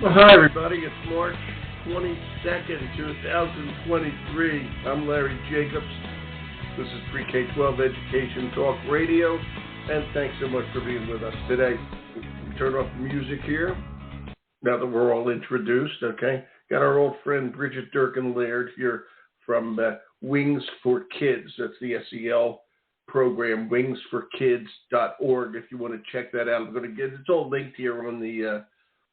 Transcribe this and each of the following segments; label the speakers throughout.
Speaker 1: Well, hi, everybody. It's March 22nd, 2023. I'm Larry Jacobs. This is Pre-K-12 Education Talk Radio, and thanks so much for being with us today. We turn off the music here, now that we're all introduced, okay? Got our old friend Bridgit Durkan Laird here from Wings for Kids. That's the SEL program, wingsforkids.org, if you want to check that out. I'm going to get it's all linked here on the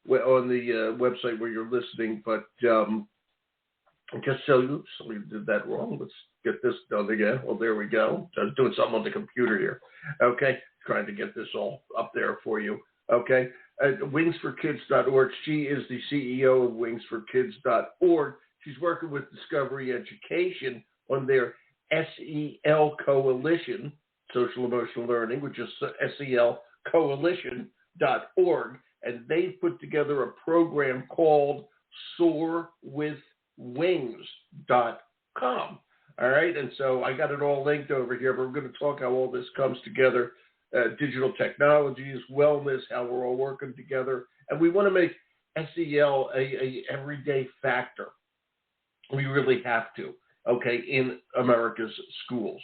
Speaker 1: website where you're listening, but just so we did that wrong. Let's get this done again. Well, there we go. I was doing something on the computer here. Okay, trying to get this all up there for you. Okay, wingsforkids.org. She is the CEO of wingsforkids.org. She's working with Discovery Education on their SEL Coalition, Social Emotional Learning, which is selcoalition.org. And they've put together a program called soarwithwings.com. All right, and so I got it all linked over here, but we're going to talk how all this comes together, digital technologies, wellness, how we're all working together. And we want to make SEL a everyday factor. We really have to, okay, in America's schools.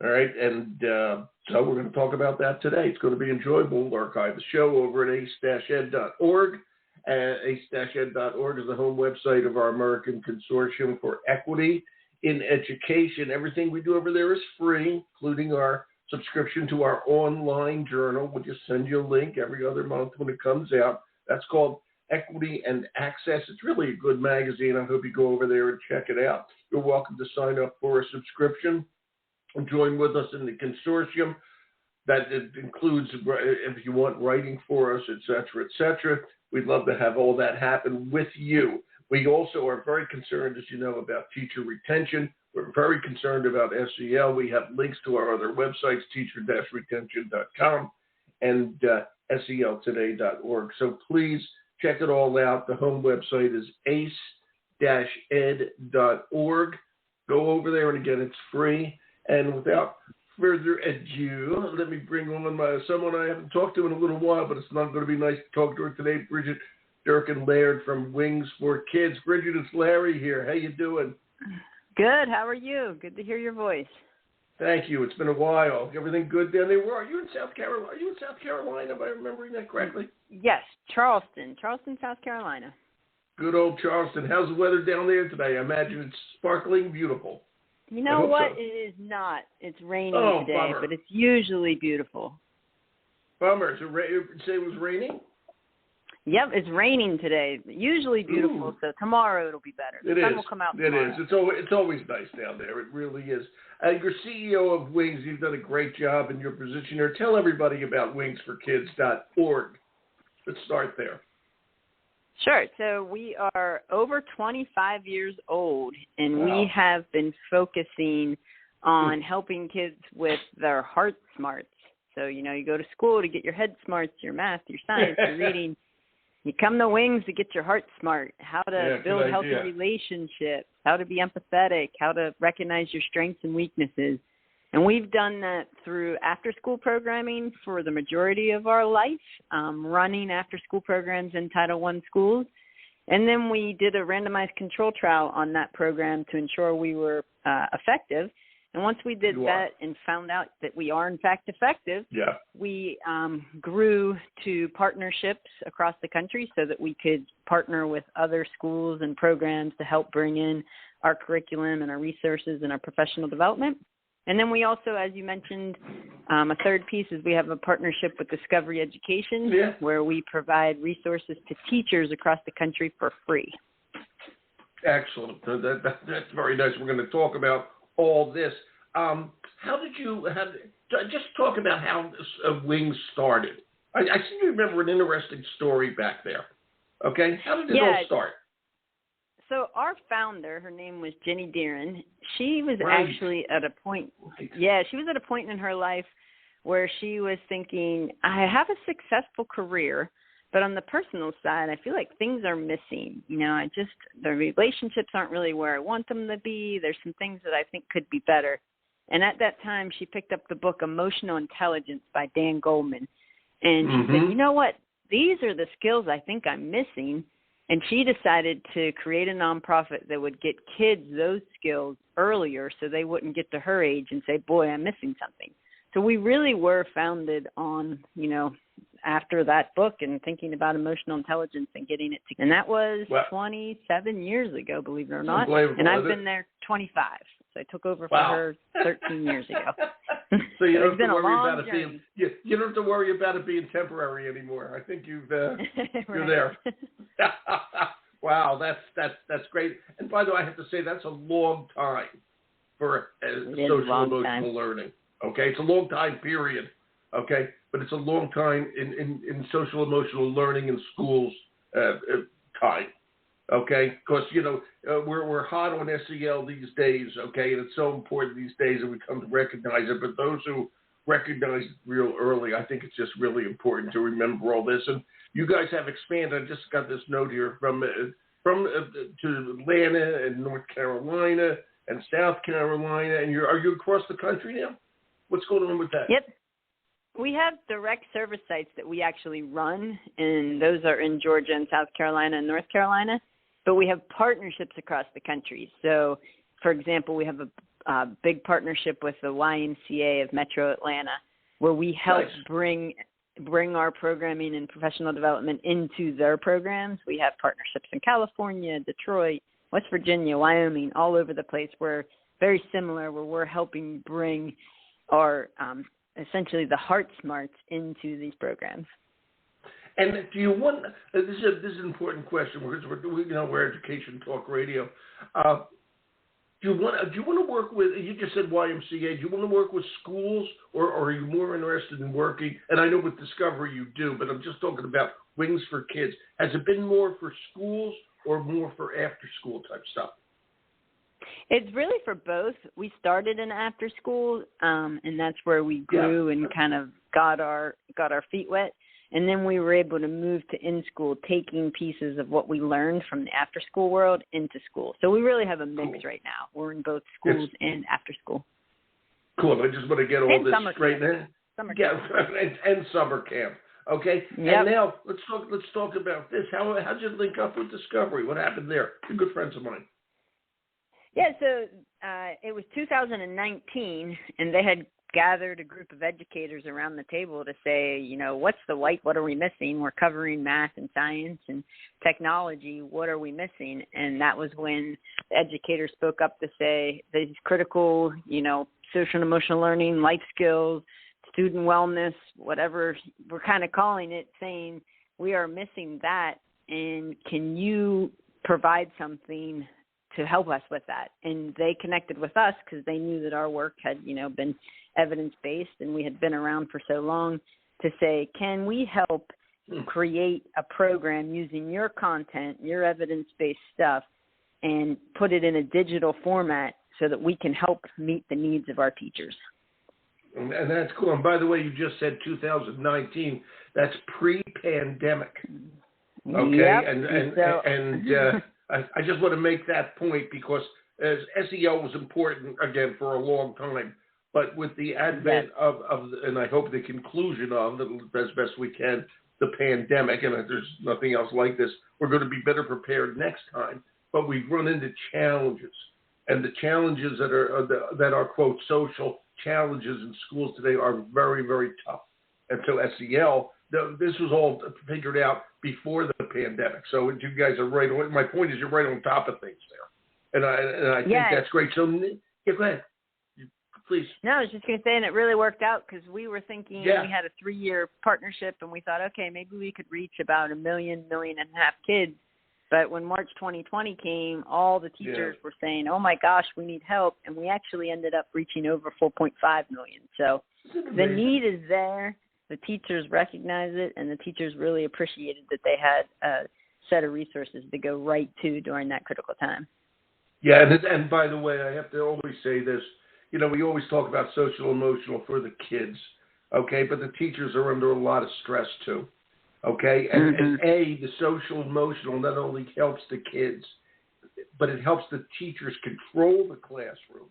Speaker 1: All right, and so we're going to talk about that today. It's going to be enjoyable. We'll archive the show over at ace-ed.org. Ace-ed.org is the home website of our American Consortium for Equity in Education. Everything we do over there is free, including our subscription to our online journal. We'll just send you a link every other month when it comes out. That's called Equity and Access. It's really a good magazine. I hope you go over there and check it out. You're welcome to sign up for a subscription and join with us in the consortium. That includes, if you want, writing for us, et cetera, we'd love to have all that happen with you. We also are very concerned, as you know, about teacher retention. We're very concerned about SEL. We have links to our other websites, teacher-retention.com and seltoday.org. So please check it all out. The home website is ace-ed.org. Go over there, and again, it's free. And without further ado, let me bring on someone I haven't talked to in a little while, but it's not going to be nice to talk to her today, Bridgit Durkan Laird from Wings for Kids. Bridgit, it's Larry here. How you doing?
Speaker 2: Good. How are you? Good to hear your voice.
Speaker 1: Thank you. It's been a while. Everything good down there? Where are you in South Carolina? Are you in South Carolina, if I'm remembering that correctly?
Speaker 2: Yes, Charleston, South Carolina.
Speaker 1: Good old Charleston. How's the weather down there today? I imagine it's sparkling beautiful.
Speaker 2: You know what?
Speaker 1: So.
Speaker 2: It is not. It's raining today,
Speaker 1: bummer.
Speaker 2: but it's usually beautiful.
Speaker 1: Bummer. So say it was raining?
Speaker 2: Yep, it's raining today. Usually beautiful, So tomorrow it'll be better. The sun will come out tomorrow.
Speaker 1: It is. It's always nice down there. It really is. You're CEO of Wings. You've done a great job in your position here. Tell everybody about wingsforkids.org. Let's start there.
Speaker 2: Sure. So we are over 25 years old, and
Speaker 1: Wow.
Speaker 2: We have been focusing on helping kids with their heart smarts. So, you go to school to get your head smarts, your math, your science, your reading. You come to Wings to get your heart smart, how to build healthy relationships, how to be empathetic, how to recognize your strengths and weaknesses. And we've done that through after-school programming for the majority of our life, running after-school programs in Title I schools. And then we did a randomized control trial on that program to ensure we were effective. And once we did that and found out that we are, in fact, effective, we grew to partnerships across the country so that we could partner with other schools and programs to help bring in our curriculum and our resources and our professional development. And then we also, as you mentioned, a third piece is we have a partnership with Discovery Education where we provide resources to teachers across the country for free.
Speaker 1: Excellent. That's very nice. We're going to talk about all this. Just talk about how Wings started. I seem to remember an interesting story back there. Okay? How did it all start?
Speaker 2: So our founder, her name was Jenny Deeren. She was actually at a point, she was at a point in her life where she was thinking, I have a successful career, but on the personal side, I feel like things are missing. The relationships aren't really where I want them to be. There's some things that I think could be better. And at that time, she picked up the book Emotional Intelligence by Dan Goleman. And she said, you know what? These are the skills I think I'm missing. And she decided to create a nonprofit that would get kids those skills earlier so they wouldn't get to her age and say, boy, I'm missing something. So we really were founded on, after that book and thinking about emotional intelligence and getting it together. And that was 27 years ago, believe it or not. And I've been there 25. So I took over for her 13 years ago.
Speaker 1: So you don't have to worry about it being you don't have to worry about it being temporary anymore. I think you're there. Wow, that's great. And by the way, I have to say that's a long time for social emotional learning. Okay, it's a long time period. Okay, but it's a long time in social emotional learning in schools time. Okay, because we're hot on SEL these days. Okay, and it's so important these days that we come to recognize it. But those who recognize it real early, I think it's just really important to remember all this. And you guys have expanded. I just got this note here from to Atlanta and North Carolina and South Carolina. And are you across the country now? What's going on with that?
Speaker 2: Yep. We have direct service sites that we actually run, and those are in Georgia and South Carolina and North Carolina. But we have partnerships across the country. So, for example, we have a big partnership with the YMCA of Metro Atlanta, where we help bring our programming and professional development into their programs. We have partnerships in California, Detroit, West Virginia, Wyoming, all over the place. We're very similar, where we're helping bring our essentially the heart smarts into these programs.
Speaker 1: And do you want? This is an important question because we're Education Talk Radio. Do you want to work with? You just said YMCA. Do you want to work with schools, or are you more interested in working? And I know with Discovery you do, but I'm just talking about Wings for Kids. Has it been more for schools or more for after school type stuff?
Speaker 2: It's really for both. We started in after school, and that's where we grew and kind of got our feet wet. And then we were able to move to in-school, taking pieces of what we learned from the after-school world into school. So we really have a mix right now. We're in both schools and after school.
Speaker 1: Cool. I just want to get all this straight now. And summer camp. Okay. Yep. And now let's talk about this. How'd you link up with Discovery? What happened there? You're good friends of mine.
Speaker 2: Yeah. So it was 2019, and they had gathered a group of educators around the table to say, what's the white? What are we missing? We're covering math and science and technology. What are we missing? And that was when the educators spoke up to say these critical, social and emotional learning, life skills, student wellness, whatever we're kind of calling it, saying we are missing that. And can you provide something to help us with that? And they connected with us because they knew that our work had, been evidence-based and we had been around for so long, to say, can we help create a program using your content, your evidence-based stuff, and put it in a digital format so that we can help meet the needs of our teachers?
Speaker 1: And that's cool. And by the way, you just said 2019. That's pre-pandemic. Okay. Yep. I just want to make that point because as SEL was important, again, for a long time. But with the advent of and I hope the conclusion of, as best we can, the pandemic, and there's nothing else like this, we're going to be better prepared next time. But we've run into challenges. And the challenges that are quote, social challenges in schools today are very, very tough. And so SEL, this was all figured out before the pandemic. So you guys are right on. My point is you're right on top of things there. And I think that's great. So, go ahead. Please.
Speaker 2: No, I was just going to say, and it really worked out because we were thinking we had a 3-year partnership, and we thought, okay, maybe we could reach about 1.5 million kids. But when March 2020 came, all the teachers were saying, oh, my gosh, we need help. And we actually ended up reaching over 4.5 million. So the need is there. The teachers recognize it, and the teachers really appreciated that they had a set of resources to go right to during that critical time.
Speaker 1: Yeah, and by the way, I have to always say this. We always talk about social emotional for the kids, okay? But the teachers are under a lot of stress too, okay? And the social emotional not only helps the kids, but it helps the teachers control the classroom.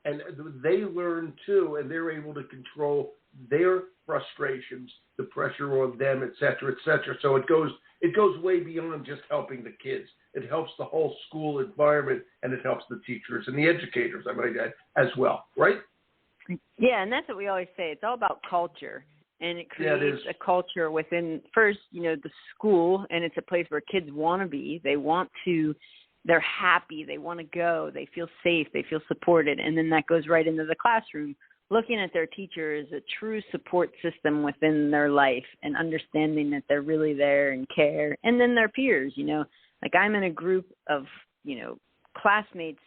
Speaker 1: And they learn too, and they're able to control their frustrations, the pressure on them, et cetera, et cetera. So it goes it goes way beyond just helping the kids. It helps the whole school environment, and it helps the teachers and the educators, I might add, as well, right?
Speaker 2: Yeah, and that's what we always say. It's all about culture, and it creates a culture within, first, the school, and it's a place where kids want to be. They're happy, they want to go, they feel safe, they feel supported, and then that goes right into the classroom, looking at their teacher as a true support system within their life and understanding that they're really there and care, and then their peers, like I'm in a group of, classmates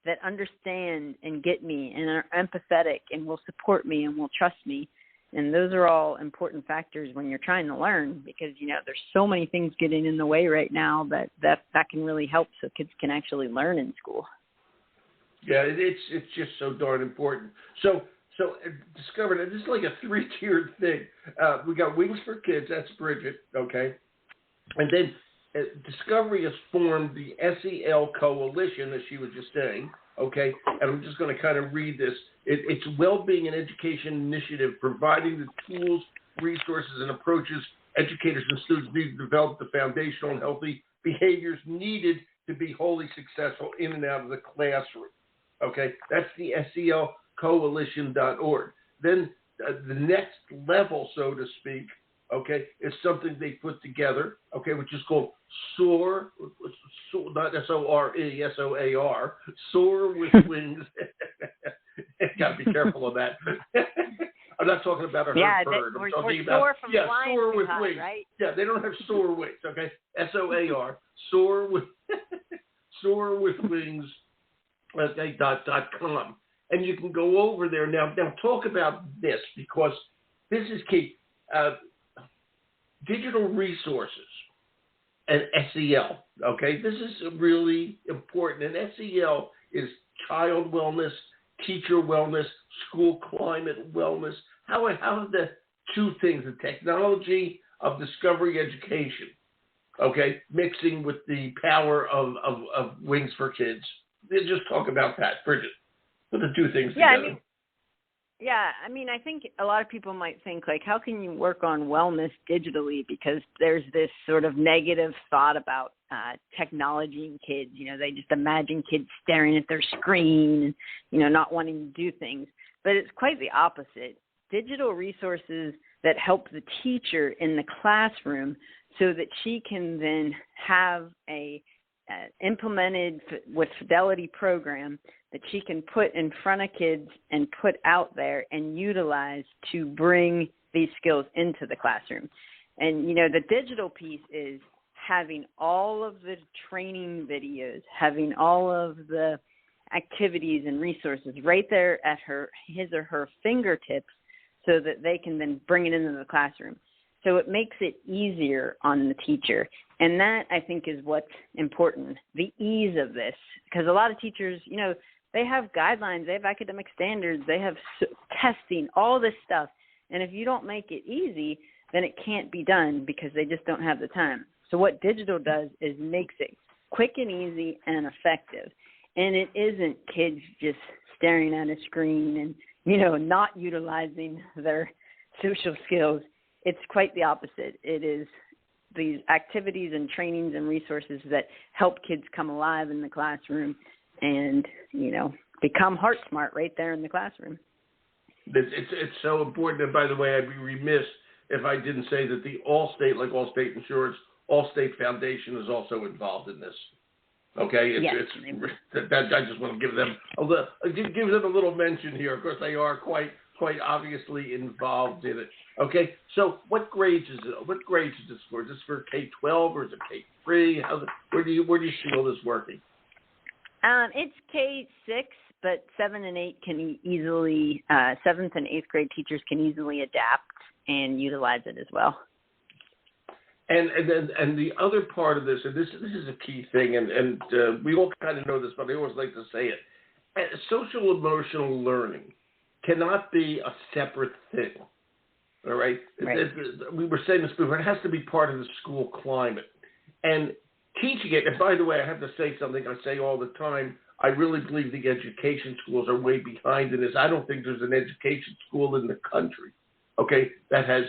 Speaker 2: that understand and get me and are empathetic and will support me and will trust me. And those are all important factors when you're trying to learn because, there's so many things getting in the way right now that can really help so kids can actually learn in school.
Speaker 1: Yeah, it's just so darn important. So discover that this is like a 3-tiered thing. We got Wings for Kids, that's Bridgit, okay? And then Discovery has formed the SEL Coalition, as she was just saying, okay? And I'm just going to kind of read this. It's a well-being and education initiative providing the tools, resources, and approaches educators and students need to develop the foundational and healthy behaviors needed to be wholly successful in and out of the classroom, okay? That's the SELcoalition.org. Then the next level, so to speak, okay, is something they put together, okay, which is called SOAR, not S-O-R-E, S-O-A-R, SOAR with Wings. Got to be careful of that. I'm not talking about a hurt bird. I'm talking about SOAR with wings. Right? Yeah, they don't have SOAR wings, okay? SOAR, SOAR with wings, okay, .com. And you can go over there now. Now talk about this because this is key. Digital resources and SEL, okay? This is really important. And SEL is child wellness, teacher wellness, school climate wellness. How are the two things, the technology of discovery education, okay, mixing with the power of Wings for Kids? Just talk about that, Bridgit. Put the two things together.
Speaker 2: I think a lot of people might think, like, how can you work on wellness digitally? Because there's this sort of negative thought about technology and kids. They just imagine kids staring at their screen and, not wanting to do things. But it's quite the opposite. Digital resources that help the teacher in the classroom so that she can then have a implemented with fidelity program that she can put in front of kids and put out there and utilize to bring these skills into the classroom. And, the digital piece is having all of the training videos, having all of the activities and resources right there at his or her fingertips so that they can then bring it into the classroom. So it makes it easier on the teacher. And that, I think, is what's important, the ease of this. Because a lot of teachers, they have guidelines, they have academic standards, they have testing, all this stuff. And if you don't make it easy, then it can't be done because they just don't have the time. So what digital does is makes it quick and easy and effective. And it isn't kids just staring at a screen and, not utilizing their social skills. It's quite the opposite. It is these activities and trainings and resources that help kids come alive in the classroom and, become heart smart right there in the classroom.
Speaker 1: It's so important. And by the way, I'd be remiss if I didn't say that the Allstate, like Allstate Insurance, Allstate Foundation is also involved in this. Okay, I just want to give them a little mention here. Of course, they are quite obviously involved in it. Okay, so what grades is it? What grades is this for? Is this for K-12 or is it K-3? Where do you see all this working?
Speaker 2: It's K-6, but 7 and 8 can easily 7th and 8th grade teachers can easily adapt and utilize it as well.
Speaker 1: And the other part of this, and this is a key thing, and we all kind of know this, but I always like to say it. Social emotional learning cannot be a separate thing. All right? We were saying this before. It has to be part of the school climate. And teaching it, and by the way, I have to say something I say all the time. I really believe the education schools are way behind in this. I don't think there's an education school in the country, okay, that has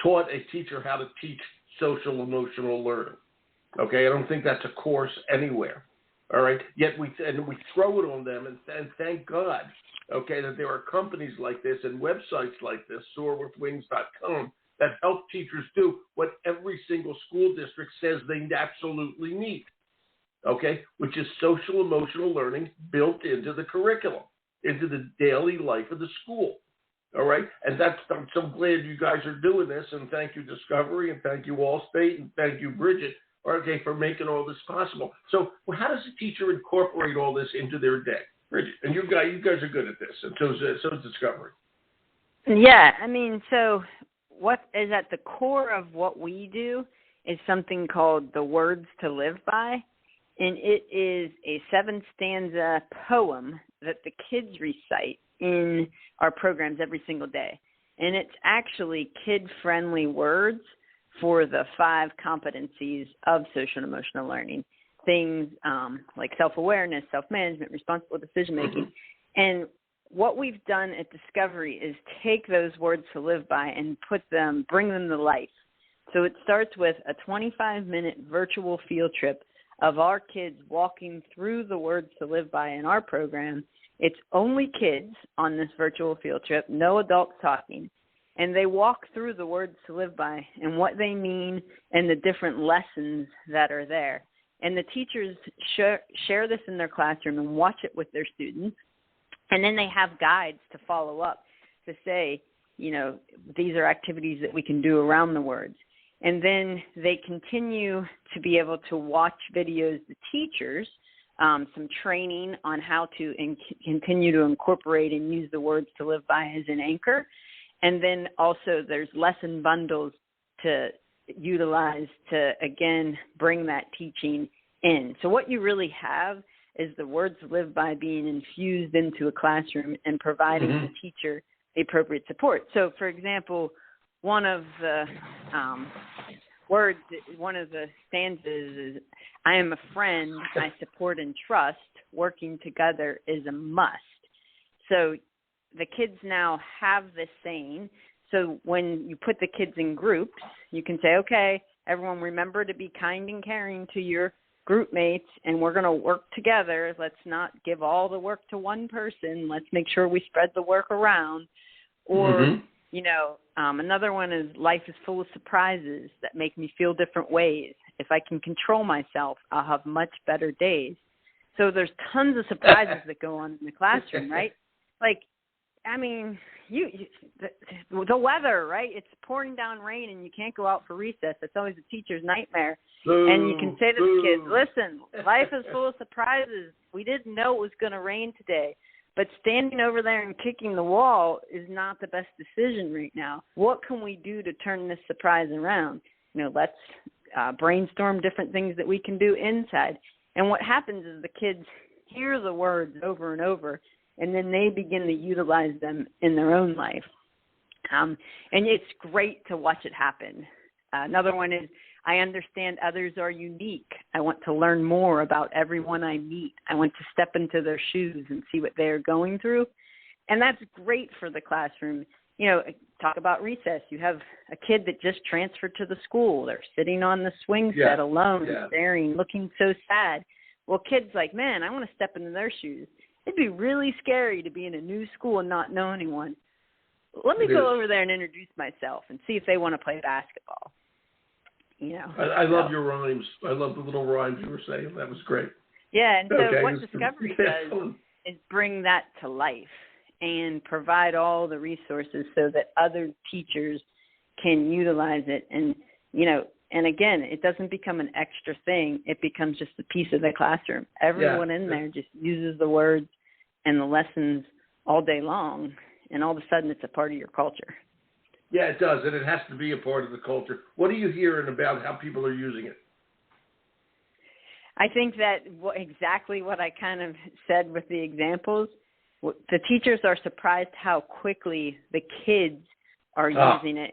Speaker 1: taught a teacher how to teach social emotional learning. Okay, I don't think that's a course anywhere. All right, yet we throw it on them, and thank God, okay, that there are companies like this and websites like this, soarwithwings.com, that help teachers do what every single school district says they absolutely need. Okay, which is social emotional learning built into the curriculum, into the daily life of the school. All right, and I'm so glad you guys are doing this, and thank you Discovery, and thank you Allstate, and thank you Bridgit, okay, for making all this possible. So, how does a teacher incorporate all this into their day, Bridgit? And you guys are good at this, and so is Discovery.
Speaker 2: Yeah, I mean, so what is at the core of what we do is something called the Words to Live By. And it is a 7-stanza poem that the kids recite in our programs every single day. And it's actually kid-friendly words for the 5 competencies of social and emotional learning. Things like self-awareness, self-management, responsible decision-making. And what we've done at Discovery is take those words to live by and bring them to life. So it starts with a 25-minute virtual field trip of our kids walking through the words to live by in our program. It's only kids on this virtual field trip, no adults talking. And they walk through the words to live by and what they mean and the different lessons that are there. And the teachers share this in their classroom and watch it with their students. And then they have guides to follow up to say, these are activities that we can do around the words. And then they continue to be able to watch videos, the teachers, some training on how to continue to incorporate and use the words to live by as an anchor. And then also there's lesson bundles to utilize to, again, bring that teaching in. So what you really have is the words to live by being infused into a classroom and providing the teacher the appropriate support. So, for example, one of the words, one of the stanzas is, I am a friend, I support and trust, working together is a must. So the kids now have this saying. So when you put the kids in groups, you can say, okay, everyone remember to be kind and caring to your group mates, and we're going to work together. Let's not give all the work to one person. Let's make sure we spread the work around. Or, another one is life is full of surprises that make me feel different ways. If I can control myself, I'll have much better days. So there's tons of surprises that go on in the classroom, right? Like, I mean, the weather, right? It's pouring down rain and you can't go out for recess. It's always a teacher's nightmare. And you can say to the kids, listen, life is full of surprises. We didn't know it was going to rain today. But standing over there and kicking the wall is not the best decision right now. What can we do to turn this surprise around? Let's brainstorm different things that we can do inside. And what happens is the kids hear the words over and over, and then they begin to utilize them in their own life. And it's great to watch it happen. Another one is, I understand others are unique. I want to learn more about everyone I meet. I want to step into their shoes and see what they're going through. And that's great for the classroom. Talk about recess. You have a kid that just transferred to the school. They're sitting on the swing set alone, staring, looking so sad. Well, kids like, man, I want to step into their shoes. It'd be really scary to be in a new school and not know anyone. Let me go over there and introduce myself and see if they want to play basketball.
Speaker 1: I love your rhymes. I love the little rhymes you were saying. That was great.
Speaker 2: Yeah, and so what Discovery does is bring that to life and provide all the resources so that other teachers can utilize it. And, and again, it doesn't become an extra thing. It becomes just a piece of the classroom. Everyone in there just uses the words and the lessons all day long, and all of a sudden it's a part of your culture.
Speaker 1: Yeah, it does, and it has to be a part of the culture. What are you hearing about how people are using it?
Speaker 2: I think that exactly what I kind of said with the examples, the teachers are surprised how quickly the kids are using it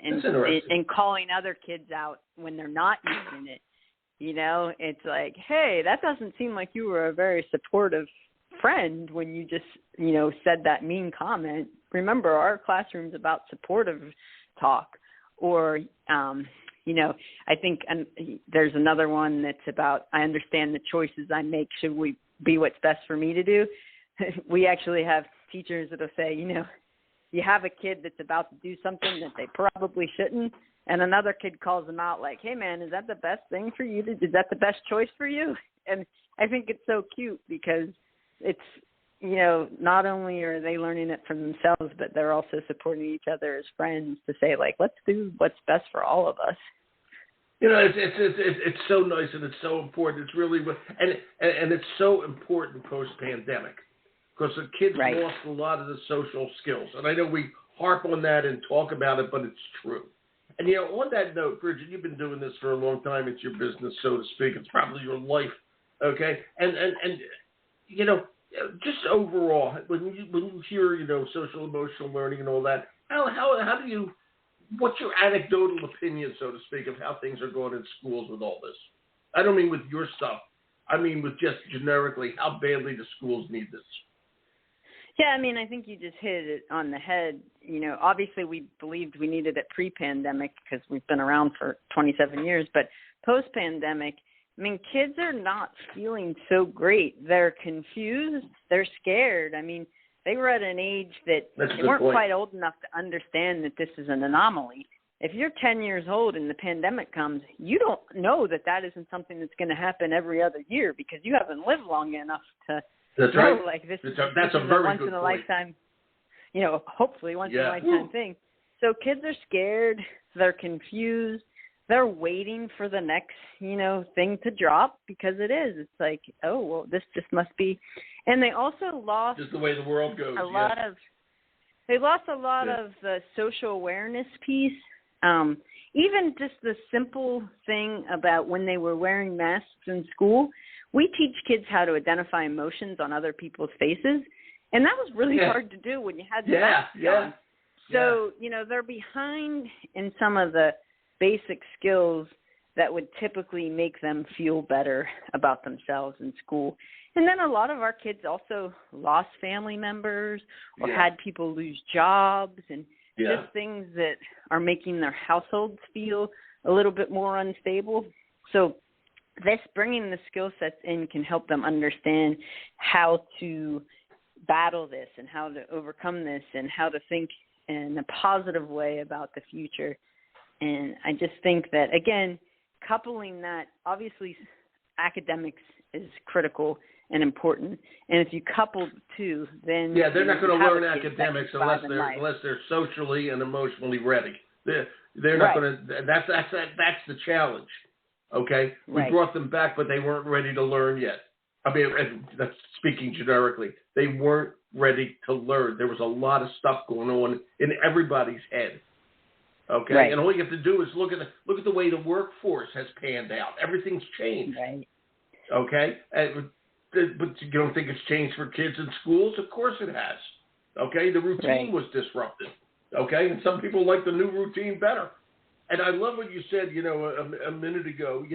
Speaker 2: and calling other kids out when they're not using it. It's like, hey, that doesn't seem like you were a very supportive friend when you just, said that mean comment. Remember, our classroom's about supportive talk. Or, I think there's another one that's about, I understand the choices I make should we be what's best for me to do. We actually have teachers that'll say, you have a kid that's about to do something that they probably shouldn't, and another kid calls them out like, hey, man, is that the best thing for you? Is that the best choice for you? And I think it's so cute because it's, not only are they learning it from themselves, but they're also supporting each other as friends to say, like, let's do what's best for all of us.
Speaker 1: It's so nice and it's so important. It's really, and it's so important post-pandemic because the kids lost a lot of the social skills. And I know we harp on that and talk about it, but it's true. And, on that note, Bridgit, you've been doing this for a long time. It's your business, so to speak. It's probably your life, okay? And just overall, when you hear, social emotional learning and all that, how do you, what's your anecdotal opinion, so to speak, of how things are going in schools with all this? I don't mean with your stuff. I mean with just generically, how badly the schools need this.
Speaker 2: Yeah, I think you just hit it on the head. Obviously we believed we needed it pre-pandemic because we've been around for 27 years, but post-pandemic, kids are not feeling so great. They're confused. They're scared. They were at an age that they weren't quite old enough to understand that this is an anomaly. If you're 10 years old and the pandemic comes, you don't know that isn't something that's going to happen every other year because you haven't lived long enough to
Speaker 1: That's
Speaker 2: know,
Speaker 1: right.
Speaker 2: like this is
Speaker 1: a very
Speaker 2: once
Speaker 1: good
Speaker 2: in a
Speaker 1: point.
Speaker 2: lifetime, hopefully once in a lifetime thing. So kids are scared. They're confused. They're waiting for the next, thing to drop because it is. It's like, oh, well, this just must be. And they also lost
Speaker 1: just the way the world goes.
Speaker 2: They lost a lot of the social awareness piece. Even just the simple thing about when they were wearing masks in school, we teach kids how to identify emotions on other people's faces. And that was really hard to do when you had the mask on. So, they're behind in some of the basic skills that would typically make them feel better about themselves in school. And then a lot of our kids also lost family members or had people lose jobs and just things that are making their households feel a little bit more unstable. So bringing the skill sets in can help them understand how to battle this and how to overcome this and how to think in a positive way about the future. And I just think that, again, coupling that, obviously academics is critical and important. And if you couple the two, then
Speaker 1: they're not going to learn academics unless they're socially and emotionally ready. They're not going to. That's the challenge. Okay, we brought them back, but they weren't ready to learn yet. That's speaking generically. They weren't ready to learn. There was a lot of stuff going on in everybody's head. Okay, and all you have to do is look at the way the workforce has panned out. Everything's changed.
Speaker 2: Right.
Speaker 1: Okay, but you don't think it's changed for kids in schools? Of course it has. Okay, the routine was disrupted. Okay, and some people like the new routine better. And I love what you said, a minute ago.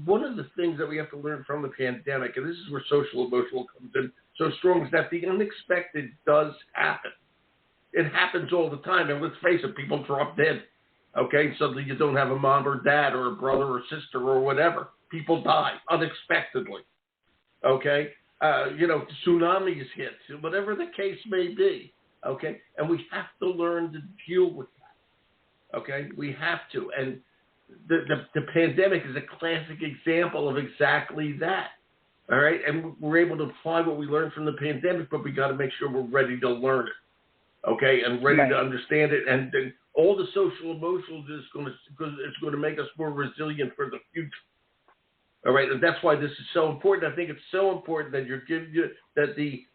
Speaker 1: One of the things that we have to learn from the pandemic, and this is where social emotional comes in so strong, is that the unexpected does happen. It happens all the time, and let's face it, people drop dead. Okay, suddenly you don't have a mom or dad or a brother or sister or whatever. People die unexpectedly. Okay, tsunamis hit, whatever the case may be. Okay, and we have to learn to deal with that. Okay, we have to, and the pandemic is a classic example of exactly that. All right, and we're able to apply what we learned from the pandemic, but we got to make sure we're ready to learn it. Okay, and ready to understand it, and all the social emotional is going to make us more resilient for the future. All right, and that's why this is so important. I think it's so important that that the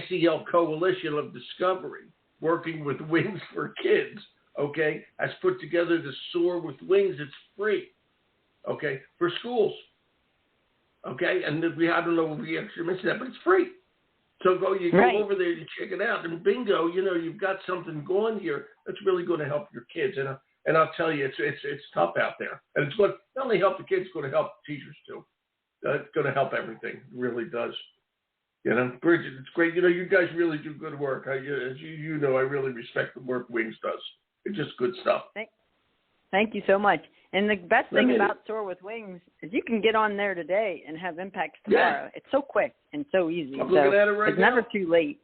Speaker 1: SEL Coalition of Discovery, working with Wings for Kids, okay, has put together the Soar with Wings. It's free, okay, for schools. Okay, and I don't know if we actually mentioned that, but it's free. So go over there, you check it out, and bingo, you've got something going here that's really going to help your kids. And I'll tell you, it's tough out there, and it's going to not only help the kids, it's going to help the teachers too. It's going to help everything. It really does. Bridgit, it's great. You guys really do good work. As you know, I really respect the work Wings does. It's just good stuff.
Speaker 2: Thank you so much. And the best thing about Soar with Wings is you can get on there today and have impacts tomorrow.
Speaker 1: Yeah.
Speaker 2: It's so quick and so easy.
Speaker 1: I'm looking at it right
Speaker 2: it's
Speaker 1: now.
Speaker 2: never too late.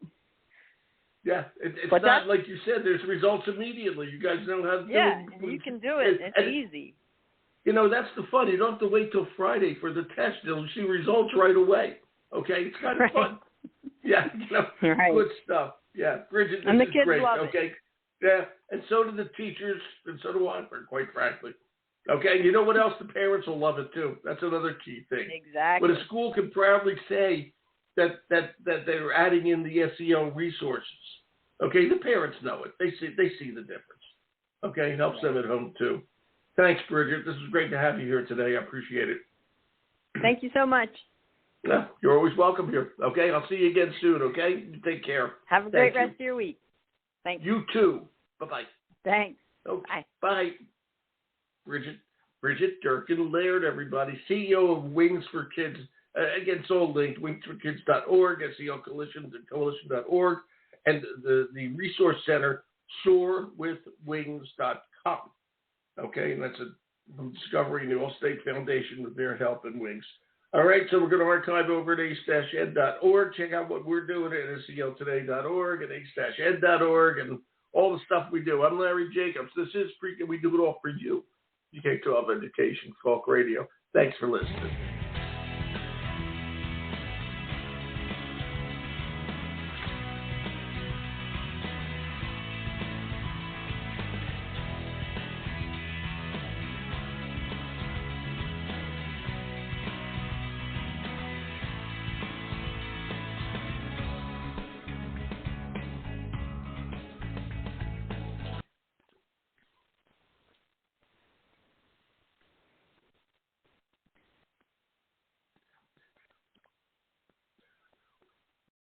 Speaker 1: Yeah, it's not like you said. There's results immediately. You guys know how to do it.
Speaker 2: Yeah, and you can do it. It's easy.
Speaker 1: You know, that's the fun. You don't have to wait till Friday for the test. You'll see results right away. Okay, it's kind of fun. Yeah, good stuff. Yeah, Bridget, this
Speaker 2: and the
Speaker 1: is
Speaker 2: kids
Speaker 1: great.
Speaker 2: Love
Speaker 1: okay,
Speaker 2: it.
Speaker 1: yeah, and so do the teachers, and so do I, quite frankly. Okay, you know what else? The parents will love it too. That's another key thing.
Speaker 2: Exactly.
Speaker 1: When a school can proudly say that they're adding in the SEL resources. Okay, the parents know it. They see the difference. Okay, it helps them at home too. Thanks, Bridget. This was great to have you here today. I appreciate it.
Speaker 2: Thank you so much.
Speaker 1: Yeah, you're always welcome here. Okay, I'll see you again soon. Okay, you take care.
Speaker 2: Have a great rest of your week. Thanks.
Speaker 1: You too. Bye-bye.
Speaker 2: Thanks.
Speaker 1: Okay. Bye. Bridgit Durkan Laird, everybody, CEO of Wings for Kids. Again, it's all linked, wingsforkids.org, SELcoalition.org, and the resource center, soarwithwings.com. Okay, and that's from Discovery and the Allstate Foundation with their help and Wings. All right, so we're going to archive over at ace-ed.org. Check out what we're doing at seltoday.org and ace-ed.org and all the stuff we do. I'm Larry Jacobs. This is freaking, we do it all for you. UK 12 Education Talk Radio. Thanks for listening.